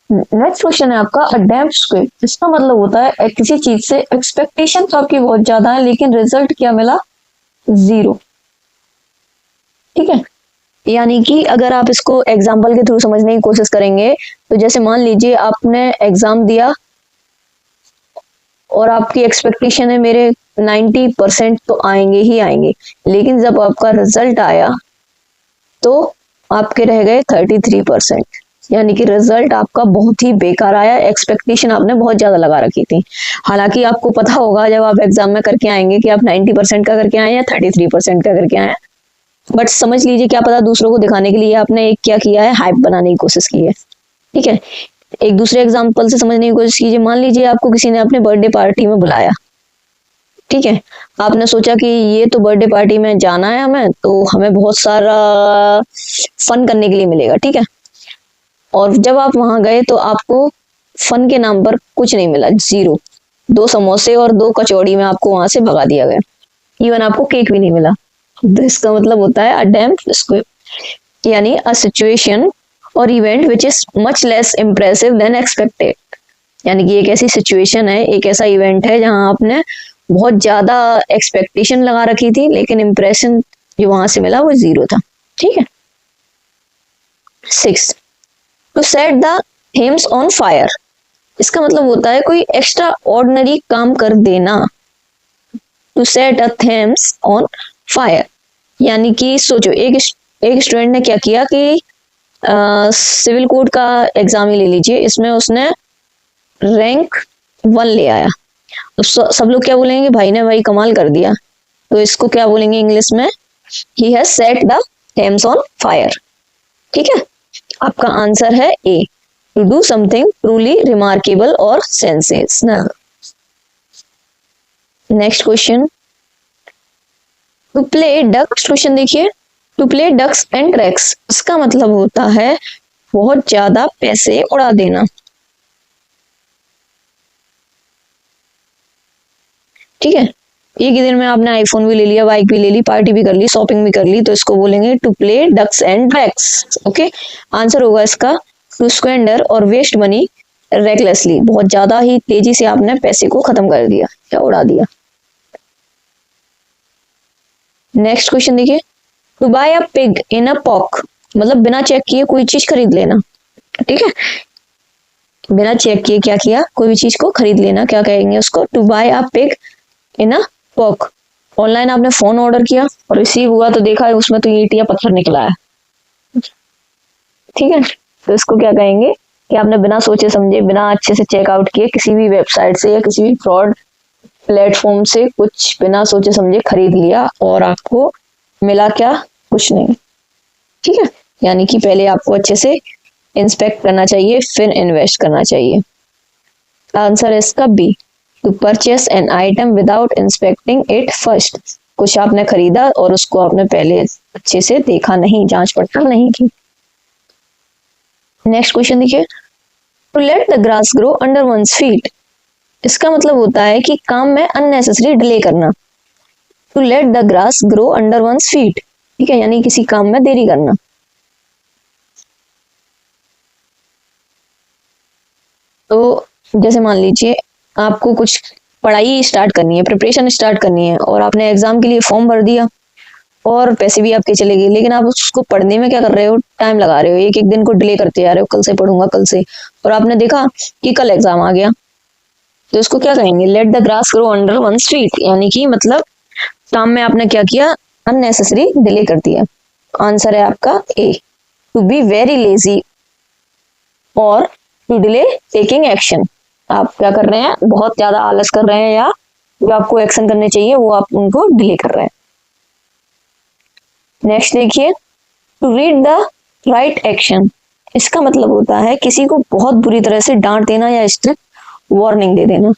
नेक्स्ट क्वेश्चन है आपका, अ डैम्प्ड स्क्विड। इसका मतलब होता है किसी चीज से एक्सपेक्टेशन तो आपकी बहुत ज्यादा है, लेकिन रिजल्ट क्या मिला, जीरो, ठीक है। यानी कि अगर आप इसको एग्जाम्पल के थ्रू समझने की कोशिश करेंगे, तो जैसे मान लीजिए आपने एग्जाम दिया और आपकी एक्सपेक्टेशन है मेरे 90% तो आएंगे ही आएंगे, लेकिन जब आपका रिजल्ट आया तो आपके रह गए 33%। यानी कि रिजल्ट आपका बहुत ही बेकार आया, एक्सपेक्टेशन आपने बहुत ज्यादा लगा रखी थी। हालांकि आपको पता होगा जब आप एग्जाम में करके आएंगे कि आप 90% का करके आए या 33% का करके आए, बट समझ लीजिए क्या पता दूसरों को दिखाने के लिए आपने एक क्या किया है, हाइप बनाने की कोशिश की है, ठीक है। एक दूसरे एग्जाम्पल से समझने की कोशिश कीजिए। मान लीजिए आपको किसी ने अपने बर्थडे पार्टी में बुलाया, ठीक है। आपने सोचा कि ये तो बर्थडे पार्टी में जाना है हमें, तो हमें बहुत सारा फन करने के लिए मिलेगा, ठीक है। और जब आप वहां गए तो आपको फन के नाम पर कुछ नहीं मिला, जीरो। 2 समोसे और 2 कचौड़ी में आपको वहां से भगा दिया गया, इवन आपको केक भी नहीं मिला। तो इसका मतलब होता है अ डैम्प्ड स्क्विड, यानी अ सिचुएशन और event which is much less impressive then expected. यानी कि एक ऐसी सिचुएशन है, एक ऐसा इवेंट है जहां आपने बहुत ज्यादा एक्सपेक्टेशन लगा रखी थी, लेकिन इम्प्रेशन जो वहां से मिला वो जीरो था, ठीक है। 6, to set the Thames on fire. इसका मतलब होता है कोई एक्स्ट्रा ऑर्डिनरी काम कर देना। To set a Thames on fire, यानी कि सोचो एक स्टूडेंट ने क्या किया कि सिविल कोड का एग्जाम ही ले लीजिए, इसमें उसने रैंक 1 ले आया। तो सब लोग क्या बोलेंगे, भाई ने भाई कमाल कर दिया। तो इसको क्या बोलेंगे इंग्लिश में, he has set the Thames on fire, ठीक है। आपका आंसर है A, to do something truly remarkable और sensational. Next question, to play ducks. Question देखिए, to play ducks and drakes. इसका मतलब होता है बहुत ज्यादा पैसे उड़ा देना, ठीक है। एक ही दिन में आपने आईफोन भी ले लिया, बाइक भी ले ली, पार्टी भी कर ली, शॉपिंग भी कर ली, तो इसको बोलेंगे to play ducks and tracks, okay. Answer होगा इसका टू स्क्वेंडर और वेस्ट मनी रेकलेसली। बहुत ज्यादा ही तेजी से आपने पैसे को खत्म कर दिया या उड़ा दिया। नेक्स्ट क्वेश्चन देखिए, to buy a pig in a poke. मतलब बिना चेक किए कोई चीज खरीद लेना, ठीक है, बिना चेक किए क्या किया, कोई भी चीज को खरीद लेना, क्या कहेंगे उसको, to buy a pig in a poke. Online आपने फोन ऑर्डर किया और रिसीव हुआ तो देखा उसमें तो ईंट या पत्थर निकला है, ठीक है, तो इसको क्या कहेंगे कि आपने बिना सोचे समझे, बिना अच्छे से चेकआउट किए किसी भी वेबसाइट से या किसी भी फ्रॉड प्लेटफॉर्म से कुछ बिना सोचे समझे खरीद लिया और आपको मिला क्या, कुछ नहीं, ठीक है। यानी कि पहले आपको अच्छे से इंस्पेक्ट करना चाहिए फिर इन्वेस्ट करना चाहिए। आंसर है इसका B, to purchase an item without inspecting it first. कुछ आपने खरीदा और उसको आपने पहले अच्छे से देखा नहीं, जांच पड़ताल नहीं की। नेक्स्ट क्वेश्चन देखिए, to let the grass grow under one's feet. इसका मतलब होता है कि काम में अननेसेसरी डिले करना। To let the grass grow under one's feet, ठीक है, यानी किसी काम में देरी करना। तो जैसे मान लीजिए आपको कुछ पढ़ाई स्टार्ट करनी है, प्रिपरेशन स्टार्ट करनी है और आपने एग्जाम के लिए फॉर्म भर दिया और पैसे भी आपके चले गए, लेकिन आप उसको पढ़ने में क्या कर रहे हो, टाइम लगा रहे हो, एक एक दिन को डिले करते जा रहे हो, कल से पढ़ूंगा कल से, और आपने देखा कि कल एग्जाम आ गया, तो इसको क्या कहेंगे, late the grass grow under one street, यानी कि मतलब काम में आपने क्या किया, अननेसेसरी डिले कर दिया। आंसर है आपका A, to be very lazy और टू डिले टेकिंग एक्शन। आप क्या कर रहे हैं, बहुत ज्यादा आलस कर रहे हैं या जो आपको एक्शन करने चाहिए वो आप उनको डिले कर रहे हैं। नेक्स्ट देखिए, to read the right action. इसका मतलब होता है किसी को बहुत बुरी तरह से डांट देना या स्ट्रिक्ट वार्निंग दे देना।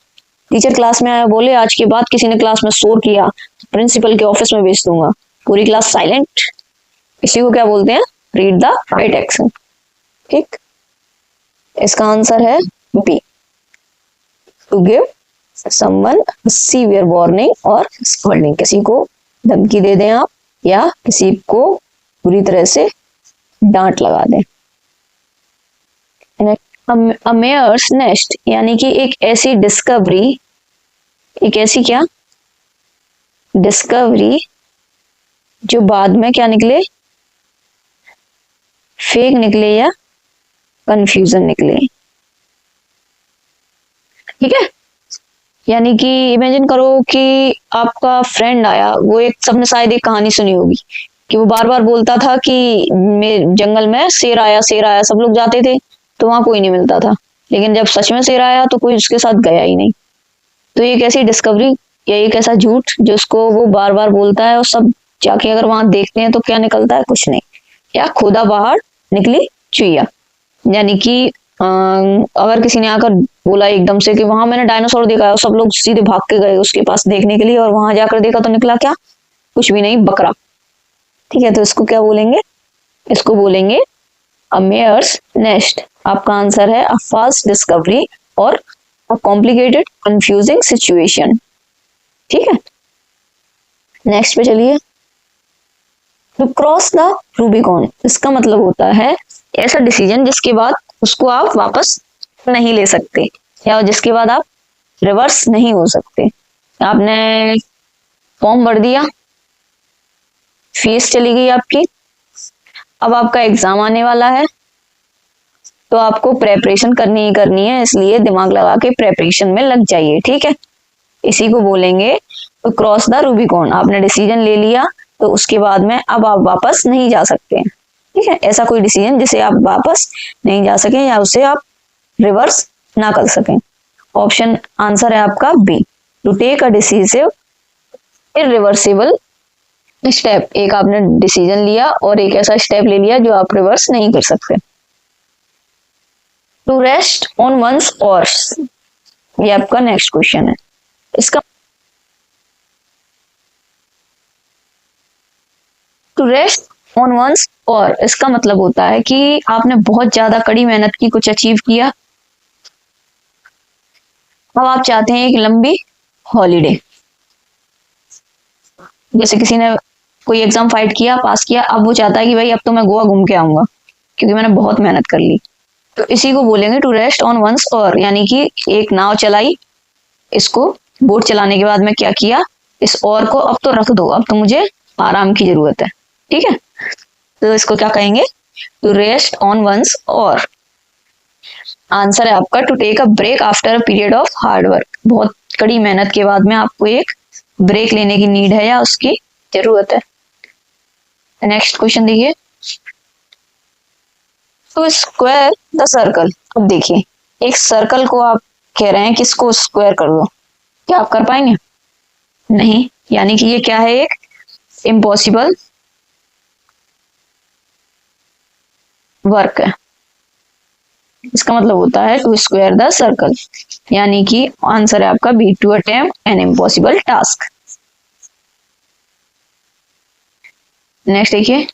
टीचर क्लास में आया, बोले आज के बाद किसी ने क्लास में शोर किया प्रिंसिपल के ऑफिस में भेज दूंगा, पूरी क्लास साइलेंट, इसी को क्या बोलते हैं, रीड द राइट एक्शन, ठीक। इसका आंसर है B, to give someone severe warning और स्कॉल्डिंग। किसी को धमकी दे दें आप या किसी को बुरी तरह से डांट लगा दें। अ मेयर्स नेस्ट, यानी कि एक ऐसी डिस्कवरी, एक ऐसी क्या डिस्कवरी जो बाद में क्या निकले, फेक निकले या कंफ्यूजन निकले, ठीक है। यानी कि इमेजिन करो कि आपका फ्रेंड आया, वो एक, सबने शायद एक कहानी सुनी होगी कि वो बार बार बोलता था कि जंगल में शेर आया शेर आया, सब लोग जाते थे तो वहां कोई नहीं मिलता था, लेकिन जब सच में शेर आया तो कोई उसके साथ गया ही नहीं। तो एक ऐसी डिस्कवरी या एक ऐसा झूठ जिसको वो बार बार बोलता है और सब जाके अगर वहां देखते हैं तो क्या निकलता है, कुछ नहीं, या खोदा बाहर निकली चुईया। यानी कि अगर किसी ने आकर बोला एकदम से कि वहां मैंने डायनासोर देखा है, और सब लोग सीधे भाग के गए उसके पास देखने के लिए और वहां जाकर देखा तो निकला क्या, कुछ भी नहीं, बकरा, ठीक है। तो इसको क्या बोलेंगे, इसको बोलेंगे अ मेयर्स नेस्ट। आपका आंसर है अ फास्ट डिस्कवरी और अ कॉम्प्लिकेटेड कंफ्यूजिंग सिचुएशन, ठीक है। नेक्स्ट पे चलिए, टू क्रॉस द रूबिकॉन। इसका मतलब होता है ऐसा डिसीजन जिसके बाद उसको आप वापस नहीं ले सकते या जिसके बाद आप रिवर्स नहीं हो सकते। आपने फॉर्म भर दिया, फीस चली गई आपकी, अब आपका एग्जाम आने वाला है तो आपको प्रेपरेशन करनी ही करनी है, इसलिए दिमाग लगा के प्रेपरेशन में लग जाइए, ठीक है। इसी को बोलेंगे तो क्रॉस द रूबिकॉन। आपने डिसीजन ले लिया तो उसके बाद में अब आप वापस नहीं जा सकते, ठीक है। ऐसा कोई डिसीजन जिसे आप वापस नहीं जा सकें या उसे आप रिवर्स ना कर सकें। ऑप्शन आंसर है आपका B, to take a decisive irreversible step. एक आपने डिसीजन लिया और एक ऐसा स्टेप ले लिया जो आप रिवर्स नहीं कर सकते। टू रेस्ट ऑन वंस ऑर्स, ये आपका नेक्स्ट क्वेश्चन है। इसका टू रेस्ट ऑन वंस और इसका मतलब होता है कि आपने बहुत ज्यादा कड़ी मेहनत की, कुछ अचीव किया, अब आप चाहते हैं एक लंबी हॉलीडे। जैसे किसी ने कोई एग्जाम फाइट किया, पास किया, अब वो चाहता है कि भाई अब तो मैं गोवा घूम के आऊंगा क्योंकि मैंने बहुत मेहनत कर ली। तो इसी को बोलेंगे टू रेस्ट ऑन वंस और, यानी कि एक नाव चलाई, इसको बोट चलाने के बाद में क्या किया, इस और को अब तो रख दो, अब तो मुझे आराम की जरूरत है, ठीक है। तो इसको क्या कहेंगे, टू रेस्ट ऑन वंस, और आंसर है आपका to take a break after a period of hard work. बहुत कड़ी मेहनत के बाद में आपको एक ब्रेक लेने की नीड है या उसकी जरूरत है। नेक्स्ट क्वेश्चन देखिए, टू स्क्वायर द सर्कल। अब देखिए, एक सर्कल को आप कह रहे हैं कि इसको स्क्वायर कर दो, क्या आप कर पाएंगे? नहीं, यानी कि ये क्या है, एक इम्पॉसिबल वर्क है। इसका मतलब होता है टू स्क्वायर द सर्कल, यानी कि आंसर है आपका B, to attempt an impossible task. Next देखिए,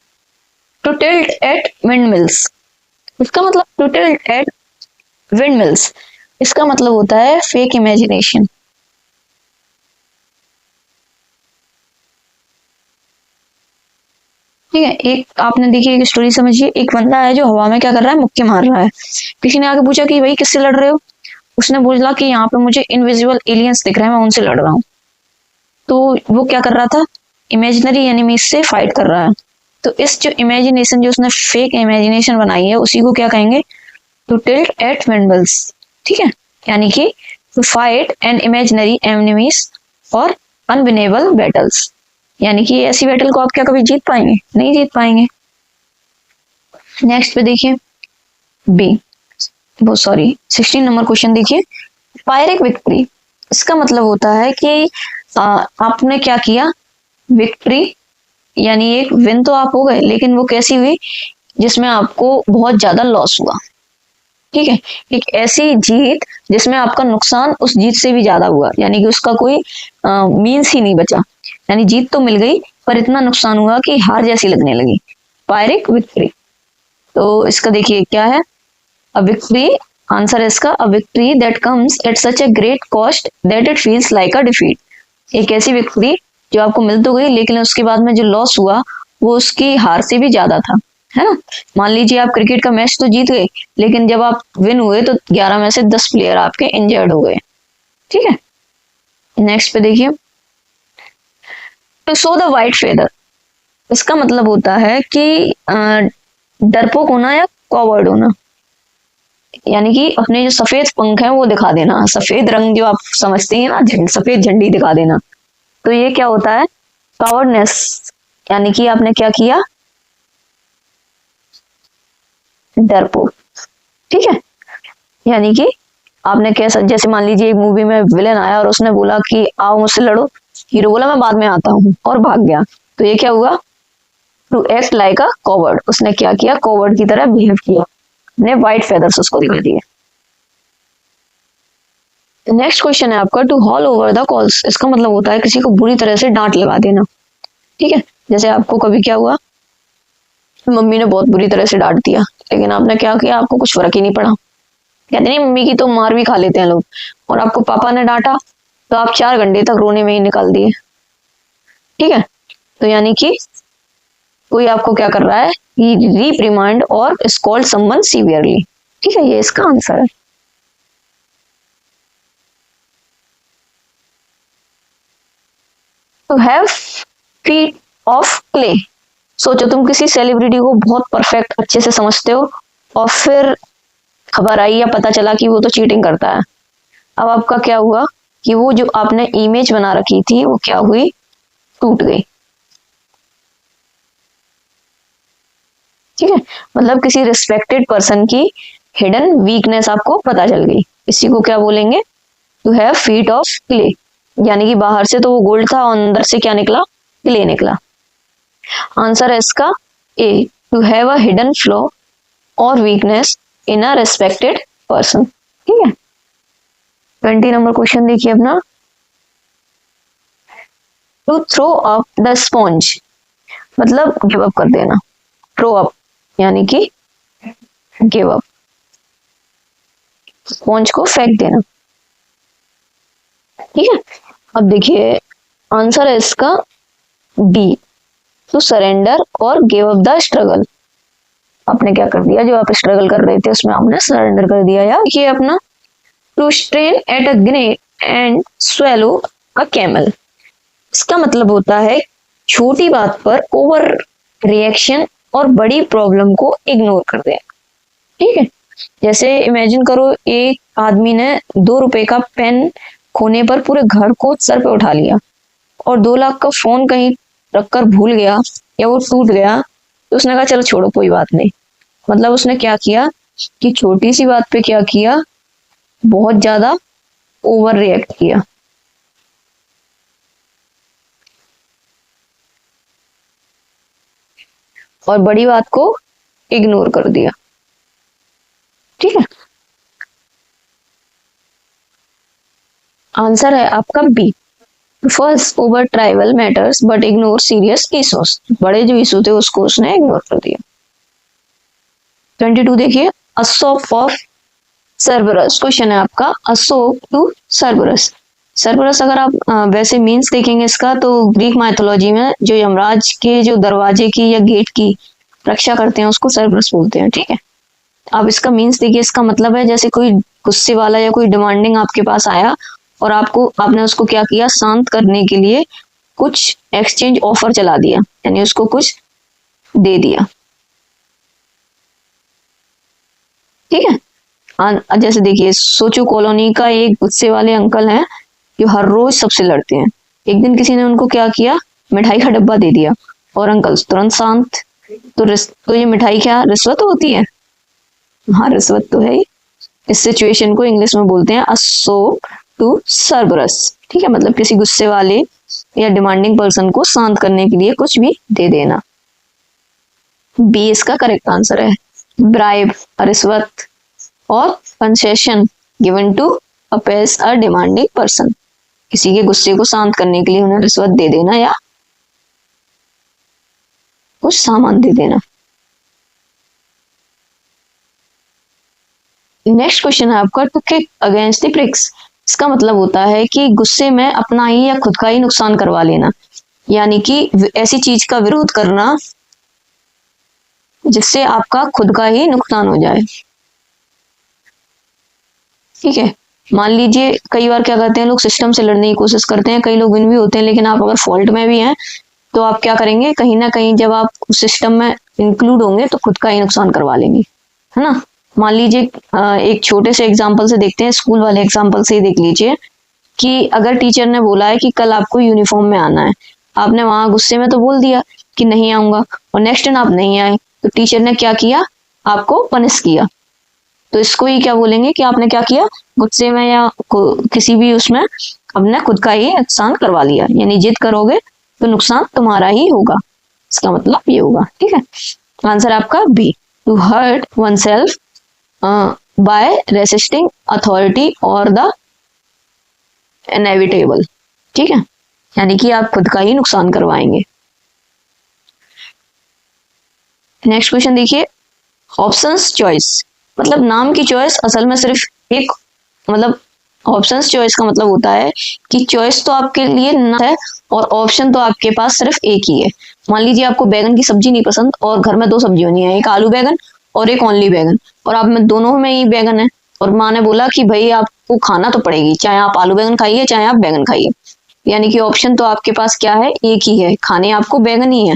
to tilt at windmills. इसका मतलब to tilt at windmills, इसका मतलब होता है फेक इमेजिनेशन। ठीक है, एक आपने देखिए एक स्टोरी समझिए, एक बंदा है जो हवा में क्या कर रहा है, मुक्के मार रहा है। किसी ने आके पूछा कि भाई किससे लड़ रहे हो? उसने बोला कि यहाँ पे मुझे इनविजिबल एलियंस दिख रहे हैं, मैं उनसे लड़ रहा हूँ। तो वो क्या कर रहा था, इमेजिनरी एनिमीज से फाइट कर रहा है। तो इस जो इमेजिनेशन, जो उसने फेक इमेजिनेशन बनाई है, उसी को क्या कहेंगे, टू टिल्ट एट विंडल्स। ठीक है, यानी कि to fight an imaginary enemies और अनविनेबल बैटल्स, यानी कि ऐसी बैटल को आप क्या कभी जीत पाएंगे? नहीं जीत पाएंगे। नेक्स्ट पे देखिए, बी, वो सॉरी 16 नंबर क्वेश्चन देखिए, पायरेक विक्ट्री। इसका मतलब होता है कि आपने क्या किया, विक्ट्री यानी एक विन तो आप हो गए, लेकिन वो कैसी हुई, जिसमें आपको बहुत ज्यादा लॉस हुआ। ठीक है, एक ऐसी जीत जिसमें आपका नुकसान उस जीत से भी ज्यादा हुआ, यानी कि उसका कोई मीन्स ही नहीं बचा। यानी जीत तो मिल गई पर इतना नुकसान हुआ कि हार जैसी लगने लगी, पायरेक विक्ट्री। तो इसका देखिए क्या है, अ विक्ट्री, आंसर है इसका अ victory that comes at such a great cost that it feels like a defeat. एक ऐसी विक्ट्री जो आपको मिल तो गई, लेकिन उसके बाद में जो लॉस हुआ वो उसकी हार से भी ज्यादा था, है ना। मान लीजिए आप क्रिकेट का मैच तो जीत गए, लेकिन जब आप विन हुए तो 11 में से 10 प्लेयर आपके इंजर्ड हो गए। ठीक है, नेक्स्ट पे देखिए, to show the white feather. इसका मतलब होता है कि डरपोक होना या कॉवर्ड होना, यानी कि अपने जो सफेद पंख है वो दिखा देना, सफेद रंग जो आप समझते हैं ना, सफेद झंडी दिखा देना। तो ये क्या होता है, कॉवर्डनेस, यानी कि आपने क्या किया, डरपोक। ठीक है, यानी कि आपने कैसा, जैसे मान लीजिए एक मूवी में विलेन आया और उसने बोला कि आओ मुझसे लड़ो, हीरो बोला मैं बाद में आता हूँ और भाग गया। तो ये क्या हुआ, to act like a coward, उसने क्या किया, कॉवर्ड की तरह बिहेव किया, ने वाइट फेदर्स उसको दिखा दिए। नेक्स्ट क्वेश्चन है आपका, to haul over the coals. इसका मतलब होता है किसी को बुरी तरह से डांट लगा देना। ठीक है, जैसे आपको कभी क्या हुआ, मम्मी ने बहुत बुरी तरह से डांट दिया, लेकिन आपने क्या किया, आपको कुछ फर्क ही नहीं पड़ा। कहते नहीं मम्मी की तो मार भी खा लेते हैं लोग, और आपको पापा ने डांटा तो आप 4 घंटे तक रोने में ही निकाल दिए। ठीक है, तो यानी कि कोई आपको क्या कर रहा है, रीप्रिमांड और स्कॉल्ड समवन सीवियरली। ठीक है, ये इसका आंसर है। To have feet of clay. सोचो तुम किसी सेलिब्रिटी को बहुत परफेक्ट अच्छे से समझते हो, और फिर खबर आई या पता चला कि वो तो चीटिंग करता है। अब आपका क्या हुआ कि वो जो आपने इमेज बना रखी थी वो क्या हुई, टूट गई। ठीक है, मतलब किसी रिस्पेक्टेड पर्सन की हिडन वीकनेस आपको पता चल गई, इसी को क्या बोलेंगे, to have feet of clay. यानी कि बाहर से तो वो गोल्ड था और अंदर से क्या निकला, क्ले निकला। आंसर है इसका A, to have a hidden flaw और weakness in a respected person. ठीक है, 20 नंबर क्वेश्चन देखिए अपना, to throw up the sponge, मतलब गिव अप कर देना। थ्रो अप यानी कि गिव अप, स्पॉन्ज को फेंक देना। ठीक है, अब देखिए आंसर है इसका बी, टू सरेंडर और गिव अप द स्ट्रगल। आपने क्या कर दिया, जो आप स्ट्रगल कर रहे थे उसमें आपने सरेंडर कर दिया। या ये अपना to strain at a grenade and swallow a camel. इसका मतलब होता है छोटी बात पर ओवर रिएक्शन और बड़ी प्रॉब्लम को इग्नोर कर देगा। ठीक है, जैसे इमेजिन करो एक आदमी ने 2 रुपए का पेन खोने पर पूरे घर को सर पे उठा लिया, और 2 लाख का फोन कहीं रखकर भूल गया या वो टूट गया, तो उसने कहा चलो छोड़ो कोई बात नहीं। मतलब उसने क्या किया कि छोटी सी बात पे क्या किया, बहुत ज्यादा ओवर रिएक्ट किया। और बड़ी बात को इग्नोर कर दिया। ठीक है, आंसर है आपका B. First over trivial matters but ignore serious issues. बड़े जो इशू थे उसको उसने इग्नोर कर दिया। 22 देखिए, असोप ऑफ सर्बरस। क्वेश्चन है आपका असोप टू सर्बरस। सर्बरस अगर आप वैसे मीन्स देखेंगे इसका, तो ग्रीक माइथोलॉजी में जो यमराज के जो दरवाजे की या गेट की रक्षा करते हैं उसको सर्बरस बोलते हैं। ठीक है, आप इसका मीन्स देखिए, इसका मतलब है जैसे कोई गुस्से वाला या कोई डिमांडिंग आपके पास आया और आपने उसको क्या किया, शांत करने के लिए कुछ एक्सचेंज ऑफर चला दिया, यानी उसको कुछ दे दिया। ठीक है, जैसे देखिए सोचो कॉलोनी का एक गुस्से वाले अंकल हैं जो हर रोज सबसे लड़ते हैं। एक दिन किसी ने उनको क्या किया, मिठाई का डब्बा दे दिया और अंकल तुरंत शांत। तो ये मिठाई क्या रिश्वत होती है? हाँ, रिश्वत तो है ही। इस सिचुएशन को इंग्लिश में बोलते हैं असोप टू सर्बरस। ठीक है, मतलब किसी गुस्से वाले या डिमांडिंग पर्सन को शांत करने के लिए कुछ भी दे देना। बी इसका करेक्ट आंसर है। ब्राइब, रिश्वत, और कंसेशन गिवन टू अपेस अ डिमांडिंग पर्सन। किसी के गुस्से को शांत करने के लिए उन्हें रिश्वत दे देना या कुछ सामान दे देना। नेक्स्ट क्वेश्चन है आपका to kick against the pricks. इसका मतलब होता है कि गुस्से में अपना ही या खुद का ही नुकसान करवा लेना, यानी कि ऐसी चीज का विरोध करना जिससे आपका खुद का ही नुकसान हो जाए। ठीक है, मान लीजिए कई बार क्या करते हैं लोग, सिस्टम से लड़ने की कोशिश करते हैं, कई लोग विन भी होते हैं, लेकिन आप अगर फॉल्ट में भी हैं तो आप क्या करेंगे, कहीं ना कहीं जब आप उस सिस्टम में इंक्लूड होंगे तो खुद का ही नुकसान करवा लेंगे, है ना। मान लीजिए एक छोटे से एग्जाम्पल से देखते हैं, स्कूल वाले एग्जाम्पल से ही देख लीजिए कि अगर टीचर ने बोला है कि कल आपको यूनिफॉर्म में आना है, आपने वहां गुस्से में तो बोल दिया कि नहीं आऊंगा, और नेक्स्ट दिन आप नहीं आए, तो टीचर ने क्या किया, आपको पनिश किया। तो इसको ही क्या बोलेंगे कि आपने क्या किया, गुस्से में या किसी भी उसमें अपने खुद का ही नुकसान करवा लिया, यानी जिद करोगे तो नुकसान तुम्हारा ही होगा। इसका मतलब ये होगा। ठीक है, आंसर आपका B, to hurt oneself by resisting authority और द इनएविटेबल। ठीक है, यानी कि आप खुद का ही नुकसान करवाएंगे। नेक्स्ट क्वेश्चन देखिए, ऑप्शंस चॉइस। मतलब नाम की चॉइस असल में सिर्फ एक, मतलब ऑप्शंस चॉइस का मतलब होता है कि चॉइस तो आपके लिए ना है और ऑप्शन तो आपके पास सिर्फ एक ही है। मान लीजिए आपको बैगन की सब्जी नहीं पसंद और घर में 2 सब्जी नहीं है, एक आलू बैगन और एक ओनली बैगन, और आप में दोनों में ही बैगन है, और माँ ने बोला कि भाई आपको खाना तो पड़ेगी, चाहे आप आलू बैगन खाइए चाहे आप बैगन खाइए, यानी कि ऑप्शन तो आपके पास क्या है, एक ही है, खाने आपको बैगन ही है,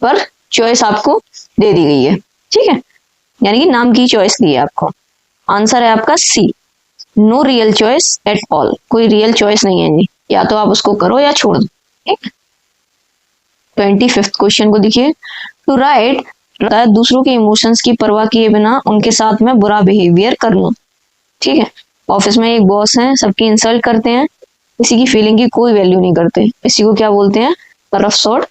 पर चॉइस आपको दे दी गई है। ठीक है, यानी कि नाम की चॉइस दी है आपको। आंसर है आपका C, no real choice at all. कोई रियल चॉइस नहीं है जी, या तो आप उसको करो या छोड़ दो। ठीक, 25th क्वेश्चन को देखिए, टू राइट दूसरों के इमोशंस की परवाह किए बिना उनके साथ में बुरा बिहेवियर करना। ठीक है, ऑफिस में एक बॉस है, सबकी इंसल्ट करते हैं, किसी की फीलिंग की कोई वैल्यू नहीं करते, इसी को क्या बोलते हैं, रफ सॉर्ट।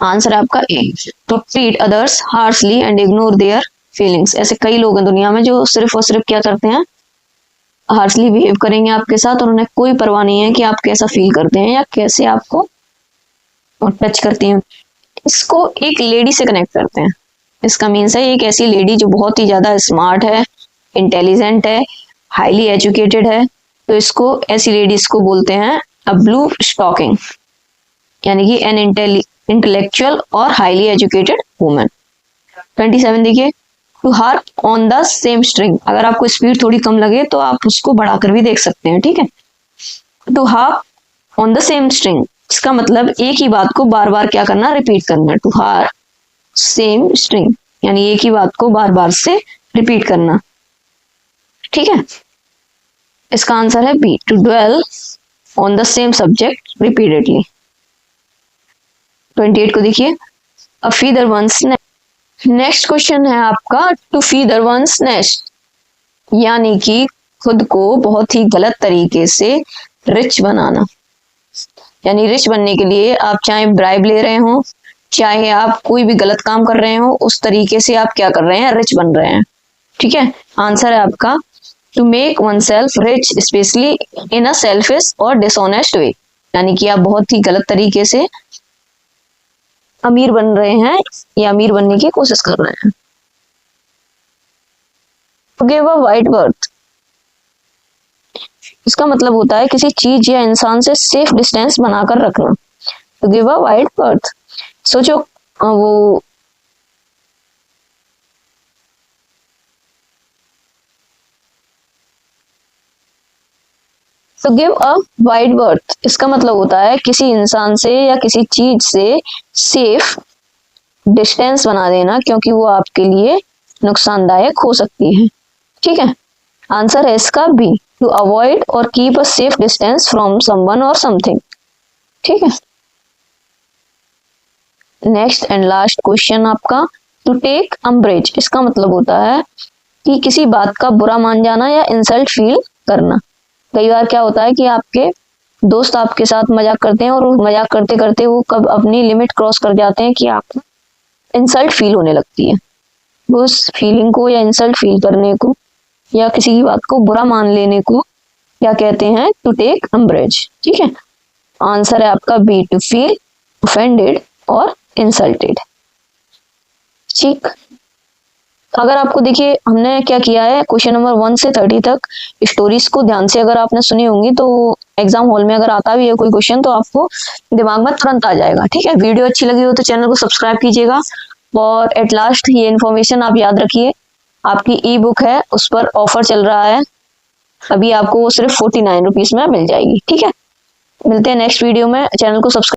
आंसर है आपका A, to treat others harshly and ignore their feelings. ऐसे कई लोग हैं दुनिया में जो सिर्फ और सिर्फ क्या करते हैं, हार्शली बिहेव करेंगे आपके साथ और उन्हें कोई परवाह नहीं है कि आप कैसा फील करते हैं या कैसे आपको टच करती हैं। इसको एक लेडी से कनेक्ट करते हैं। इसका मीन्स है एक ऐसी लेडी जो बहुत ही ज्यादा स्मार्ट है, इंटेलिजेंट है, हाईली एजुकेटेड है, तो इसको ऐसी लेडीज को बोलते हैं अ ब्लू स्टॉकिंग, यानी कि एन इंटेलेक्चुअल और हाईली एजुकेटेड वुमेन। 27 देखिए, to harp on the same string. अगर आपको स्पीड थोड़ी कम लगे तो आप उसको बढ़ाकर भी देख सकते हैं। ठीक है, to harp on the same string, इसका मतलब एक ही बात को बार बार क्या करना, रिपीट करना। टू हार सेम स्ट्रिंग, यानी एक ही बात को बार बार से रिपीट करना। ठीक है, इसका आंसर है B, to dwell on the same subject repeatedly. 28 को देखिए, a feather once nest. Next question है आपका, टू फीदर वंस नेस्ट, यानी कि खुद को बहुत ही गलत तरीके से रिच बनाना। यानी रिच बनने के लिए आप चाहे ब्राइब ले रहे हो, चाहे आप कोई भी गलत काम कर रहे हो, उस तरीके से आप क्या कर रहे हैं, रिच बन रहे हैं। ठीक है, आंसर है आपका to make oneself rich specially in a selfish और डिसऑनेस्ट वे, यानी कि आप बहुत ही गलत तरीके से अमीर बन रहे हैं या अमीर बनने की कोशिश कर रहे हैं। To give a wide berth, इसका मतलब होता है किसी चीज या इंसान से सेफ डिस्टेंस बनाकर रखना। To give a wide berth, सोचो वो to give a wide berth, इसका मतलब होता है किसी इंसान से या किसी चीज से सेफ डिस्टेंस बना देना, क्योंकि वो आपके लिए नुकसानदायक हो सकती है। ठीक है, आंसर है इसका बी, टू अवॉइड और keep a safe distance from someone और समथिंग। ठीक है, नेक्स्ट एंड लास्ट क्वेश्चन आपका, टू टेक अम्ब्रेज, इसका मतलब होता है कि किसी बात का बुरा मान जाना या इंसल्ट फील करना। कई बार क्या होता है कि आपके दोस्त आपके साथ मजाक करते हैं और मजाक करते करते वो कब अपनी लिमिट क्रॉस कर जाते हैं कि आपको इंसल्ट फील होने लगती है। वो उस फीलिंग को या इंसल्ट फील करने को या किसी की बात को बुरा मान लेने को क्या कहते हैं, टू टेक अम्ब्रेज। ठीक है, आंसर है आपका बी, टू फील ऑफेंडेड और इंसल्टेड। ठीक, अगर आपको देखिए हमने क्या किया है, क्वेश्चन नंबर 1 से 30 तक स्टोरीज को ध्यान से अगर आपने सुनी होंगी तो एग्जाम हॉल में अगर आता भी है कोई क्वेश्चन तो आपको दिमाग में तुरंत आ जाएगा। ठीक है, वीडियो अच्छी लगी हो तो चैनल को सब्सक्राइब कीजिएगा। और एट लास्ट ये इन्फॉर्मेशन आप याद रखिए, आपकी ई बुक है उस पर ऑफर चल रहा है, अभी आपको वो सिर्फ 49 रुपीज में मिल जाएगी। ठीक है, मिलते हैं नेक्स्ट वीडियो में, चैनल को सब्सक्राइब